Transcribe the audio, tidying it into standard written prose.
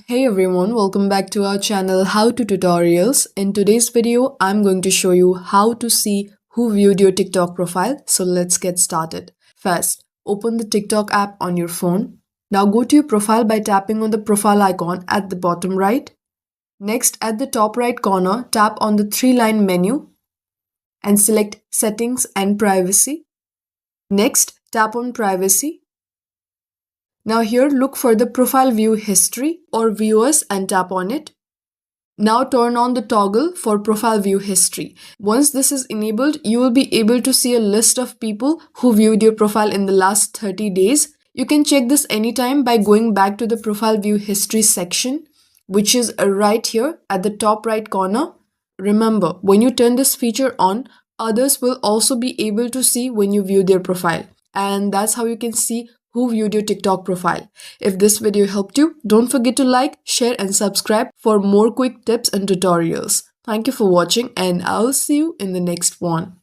Hey everyone, welcome back to our channel How to Tutorials. In today's video, I'm going to show you how to see who viewed your TikTok profile. So let's get started. First, open the TikTok app on your phone. Now go to your profile by tapping on the profile icon at the bottom right. Next, at the top right corner, tap on the three-line menu and select Settings and Privacy. Next, tap on Privacy. Now here look for the profile view history or viewers and tap on it. Now turn on the toggle for profile view history. Once this is enabled, you will be able to see a list of people who viewed your profile in the last 30 days. You can check this anytime by going back to the profile view history section, which is right here at the top right corner. Remember, when you turn this feature on, others will also be able to see when you view their profile. And that's how you can see who viewed your TikTok profile. If this video helped you, don't forget to like, share and subscribe for more quick tips and tutorials. Thank you for watching and I'll see you in the next one.